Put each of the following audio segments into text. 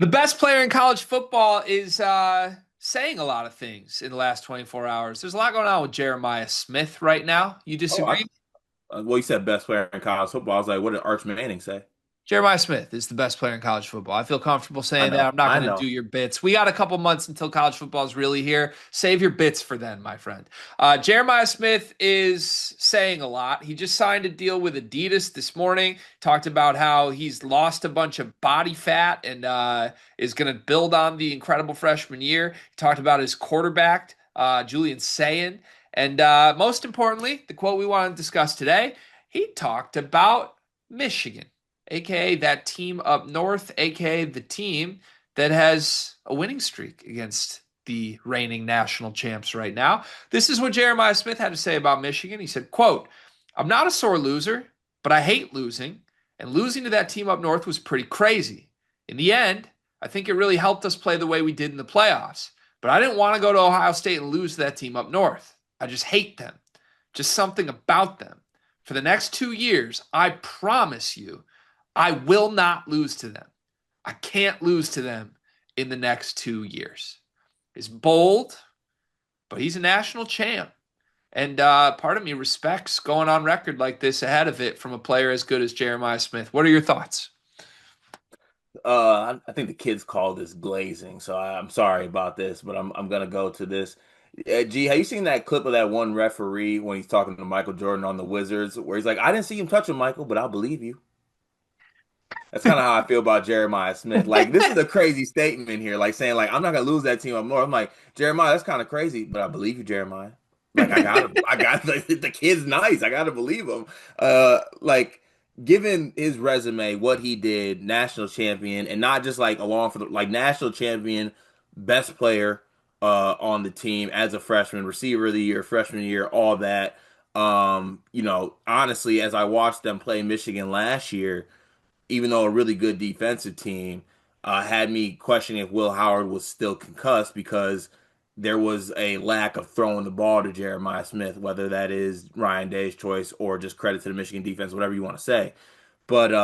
The best player in college football is saying a lot of things in the last 24 hours. There's a lot going on with Jeremiah Smith right now. You Oh, disagree? well, you said best player in college football. I was like, what did Arch Manning say? Jeremiah Smith is the best player in college football. I feel comfortable I saying that. know, I'm not I going to do know. your bits. We got a couple months until college football is really here. Save your bits for then, my friend. Jeremiah Smith is saying a lot. He just signed a deal with Adidas this morning. Talked about how he's lost a bunch of body fat and is going to build on the incredible freshman year. He talked about his quarterback, Julian Sayin. And most importantly, the quote we want to discuss today, he talked about Michigan, aka that team up north, aka the team that has a winning streak against the reigning national champs right now. This is what Jeremiah Smith had to say about Michigan. He said, quote, "I'm not a sore loser, but I hate losing, and losing to that team up north was pretty crazy. In the end, I think it really helped us play the way we did in the playoffs, but I didn't want to go to Ohio State and lose to that team up north. I just hate them. Just something about them. For the next 2 years, I promise you, I will not lose to them. I can't lose to them in the next 2 years." He's bold, but he's a national champ. And part of me respects going on record like this ahead of it from a player as good as Jeremiah Smith. What are your thoughts? I think the kids call this glazing, so I'm sorry about this, but I'm gonna go to this. G, have you seen that clip of that one referee when he's talking to Michael Jordan on the Wizards, where he's like, "I didn't see him touch him, Michael, but I'll believe you." That's kind of how I feel about Jeremiah Smith. Like, this is a crazy statement here, like saying, like, I'm not gonna lose that team up north. I'm like, Jeremiah, that's kind of crazy, but I believe you, Jeremiah. Like, like, the kid's nice. I gotta believe him. Like, given his resume, what he did, national champion, and not just like along for the like national champion, best player on the team as a freshman, receiver of the year, freshman year, all that. Honestly, as I watched them play Michigan last year, even though a really good defensive team, had me questioning if Will Howard was still concussed because there was a lack of throwing the ball to Jeremiah Smith, whether that is Ryan Day's choice or just credit to the Michigan defense, whatever you want to say. But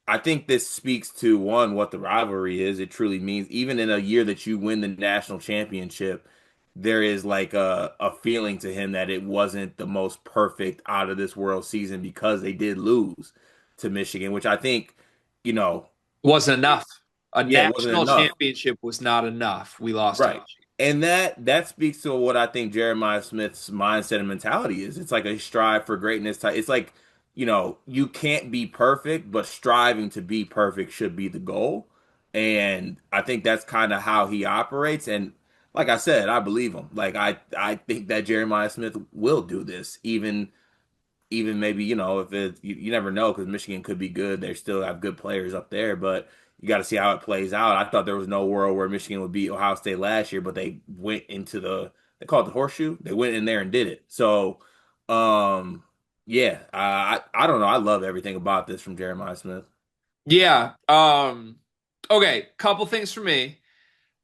I think this speaks to one, what the rivalry is. It truly means even in a year that you win the national championship, there is like a feeling to him that it wasn't the most perfect out of this world season because they did lose to Michigan, which I think, you know, Wasn't enough. A yeah, it wasn't national enough. championship was not enough. We lost to Right. Michigan. And that speaks to what I think Jeremiah Smith's mindset and mentality is. It's like a strive for greatness type. It's like, you can't be perfect, but striving to be perfect should be the goal. And I think that's kind of how he operates. And like I said, I believe him. Like I think that Jeremiah Smith will do this, even maybe, if you never know because Michigan could be good. They still have good players up there, but you got to see how it plays out. I thought there was no world where Michigan would beat Ohio State last year, but they went into they call it the horseshoe. They went in there and did it. So, yeah, I don't know. I love everything about this from Jeremiah Smith. Yeah. Okay, couple things for me.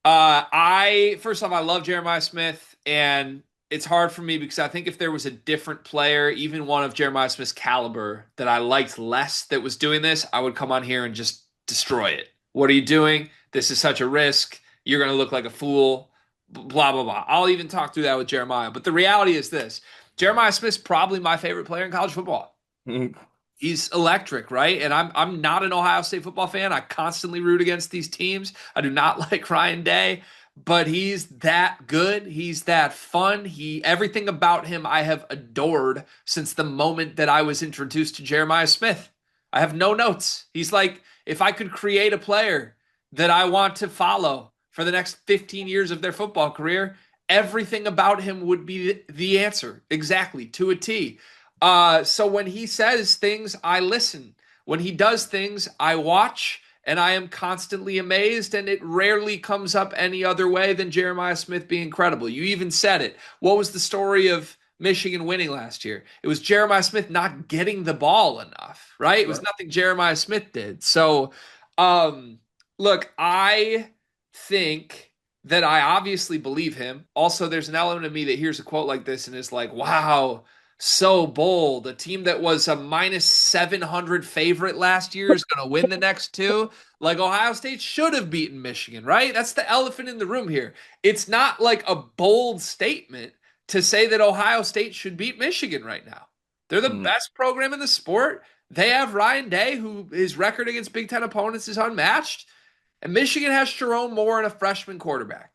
I first off, I love Jeremiah Smith, and it's hard for me because I think if there was a different player, even one of Jeremiah Smith's caliber, that I liked less that was doing this, I would come on here and just destroy it. What are you doing? This is such a risk. You're going to look like a fool. Blah blah blah. I'll even talk through that with Jeremiah. But the reality is this: Jeremiah Smith's probably my favorite player in college football. He's electric, right? And I'm not an Ohio State football fan. I constantly root against these teams. I do not like Ryan Day, but he's that good. He's that fun. He everything about him I have adored since the moment that I was introduced to Jeremiah Smith. I have no notes. He's like if I could create a player that I want to follow for the next 15 years of their football career, everything about him would be the answer exactly to a T. So when he says things, I listen. When he does things, I watch, and I am constantly amazed, and it rarely comes up any other way than Jeremiah Smith being incredible. You even said it. What was the story of Michigan winning last year? It was Jeremiah Smith not getting the ball enough, right? It was Right. nothing Jeremiah Smith did. So, um, look, I think that I obviously believe him. Also, there's an element of me that hears a quote like this and is like, wow, So bold. A team that was a minus 700 favorite last year is going to win the next two. Like Ohio State should have beaten Michigan, right? That's the elephant in the room here. It's not like a bold statement to say that Ohio State should beat Michigan right now. They're the Mhm. best program in the sport. They have Ryan Day, who his record against Big Ten opponents is unmatched. And Michigan has Jerome Moore and a freshman quarterback.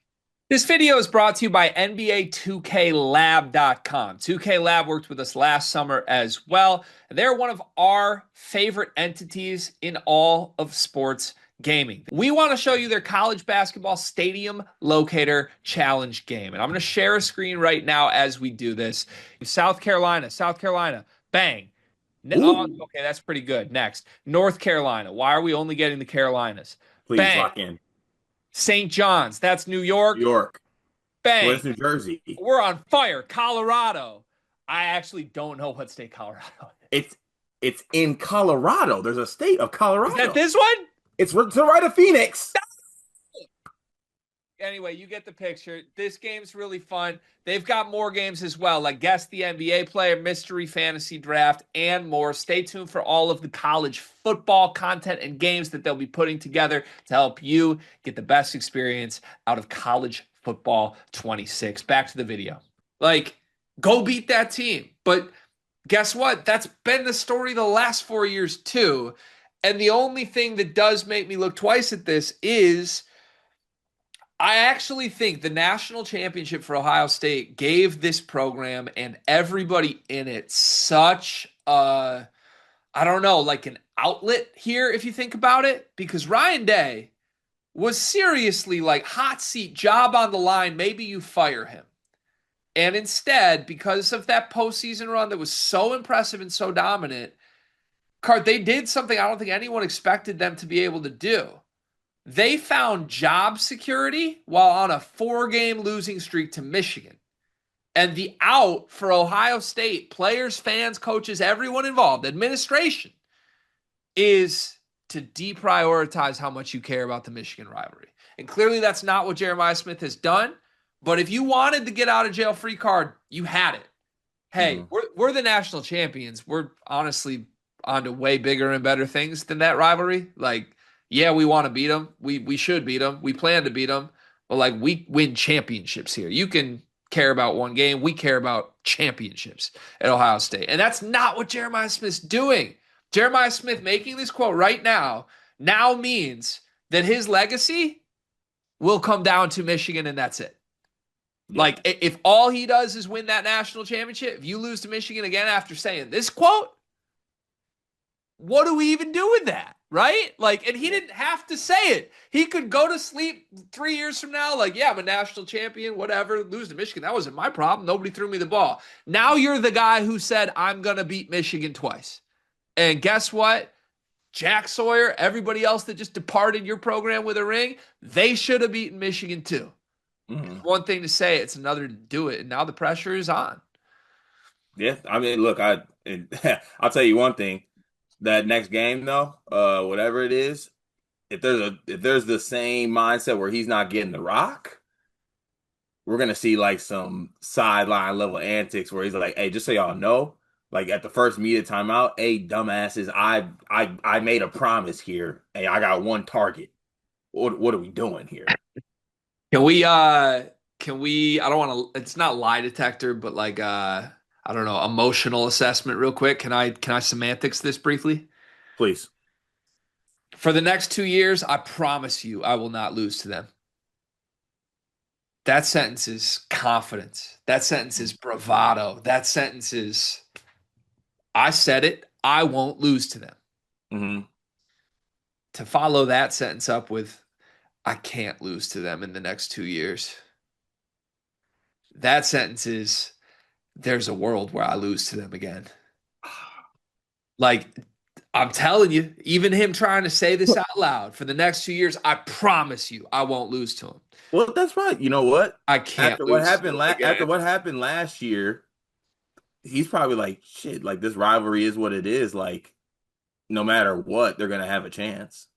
This video is brought to you by NBA 2KLab.com. 2K Lab worked with us last summer as well. They're one of our favorite entities in all of sports gaming. We want to show you their college basketball stadium locator challenge game. And I'm going to share a screen right now as we do this. South Carolina, bang. Oh, Ooh, okay, that's pretty good. Next, North Carolina. Why are we only getting the Carolinas? please Bang. lock in. St. John's, that's New New York. York. Bang. Where's New Jersey? We're on fire. Colorado. I actually don't know what state Colorado is. It's it's in Colorado. There's a state of Is that Colorado. this one? It's to the right of Phoenix. Anyway, you get the picture. This game's really fun. They've got more games as well, like Guess the NBA Player, Mystery Fantasy Draft, and more. Stay tuned for all of the college football content and games that they'll be putting together to help you get the best experience out of college football 26. Back to the video. Like, go beat that team. But guess what? That's been the story the last 4 years, too. And the only thing that does make me look twice at this is I actually think the national championship for Ohio State gave this program and everybody in it such a, I don't know, like an outlet here, if you think about it, because Ryan Day was seriously like hot seat, job on the line. Maybe you fire him. And instead, because of that postseason run that was so impressive and so dominant, Cart, they did something I don't think anyone expected them to be able to do. They found job security while on a 4 game losing streak to Michigan. And the out for Ohio State, players, fans, coaches, everyone involved, administration, is to deprioritize how much you care about the Michigan rivalry. And clearly that's not what Jeremiah Smith has done. But if you wanted the get out of jail free card, you had it. Hey, Mhm. we're the national champions. We're honestly on to way bigger and better things than that rivalry. Like, yeah, we want to beat them. We should beat them. We plan to beat them. But like, we win championships here. You can care about one game. We care about championships at Ohio State, and that's not what Jeremiah Smith's doing. Jeremiah Smith making this quote right now means that his legacy will come down to Michigan, and that's it. Yeah. Like, if all he does is win that national championship, if you lose to Michigan again after saying this quote, what do we even do with that? Right? Like, and he Yeah. didn't have to say it. He could go to sleep 3 years from now, like, yeah, I'm a national champion, whatever, lose to Michigan. That wasn't my problem. Nobody threw me the ball. Now you're the guy who said, I'm going to beat Michigan twice. And guess what? Jack Sawyer, everybody else that just departed your program with a ring, they should have beaten Michigan too. It's Mhm. one thing to say, it's another to do it. And now the pressure is on. Yeah. I mean, look, I'll tell you one thing. That next game though, whatever it is, if there's the same mindset where he's not getting the rock, we're gonna see like some sideline level antics where he's like, "Hey, just so y'all know, like at the first media timeout, hey, dumbasses, I made a promise here. Hey, I got one target. What are we doing here?" Can we I don't want to it's not lie detector, but like I don't know, emotional assessment real quick. Can I semantics this briefly? Please. For the next 2 years, I promise you I will not lose to them. That sentence is confidence. That sentence is bravado. That sentence is I said it, I won't lose to them. Hmm. To follow that sentence up with I can't lose to them in the next 2 years. That sentence is there's a world where I lose to them again. Like, I'm telling you, even him trying to say this out loud for the next 2 years, I promise you, I won't lose to him. Well, that's right. You know what? I can't lose to him After again. what happened last year, he's probably like, shit, like this rivalry is what it is. Like, no matter what, they're gonna have a chance.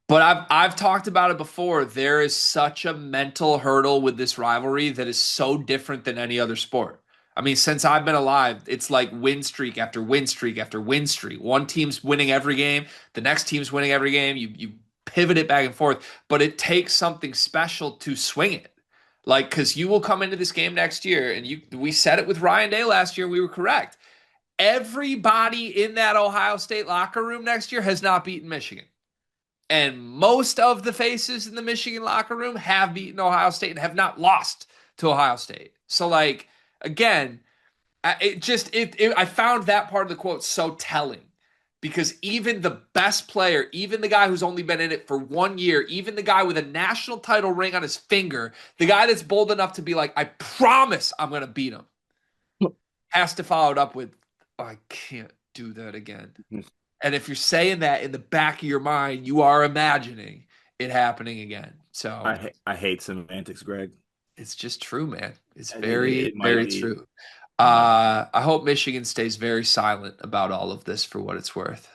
But I've talked about it before. There is such a mental hurdle with this rivalry that is so different than any other sport. I mean, since I've been alive, it's like win streak after win streak after win streak. One team's winning every game, the next team's winning every game. You pivot it back and forth, but it takes something special to swing it. Like, because you will come into this game next year, and we said it with Ryan Day last year, and we were correct. Everybody in that Ohio State locker room next year has not beaten Michigan. And most of the faces in the Michigan locker room have beaten Ohio State and have not lost to Ohio State. So, like, again, I found that part of the quote so telling because even the best player, even the guy who's only been in it for 1 year, even the guy with a national title ring on his finger, the guy that's bold enough to be like, I promise I'm going to beat him, has to follow it up with, oh, I can't do that again. And if you're saying that in the back of your mind, you are imagining it happening again. So I hate semantics, Greg. it's just true, man. It's It very, might very be. true. It might. I hope Michigan stays very silent about all of this for what it's worth.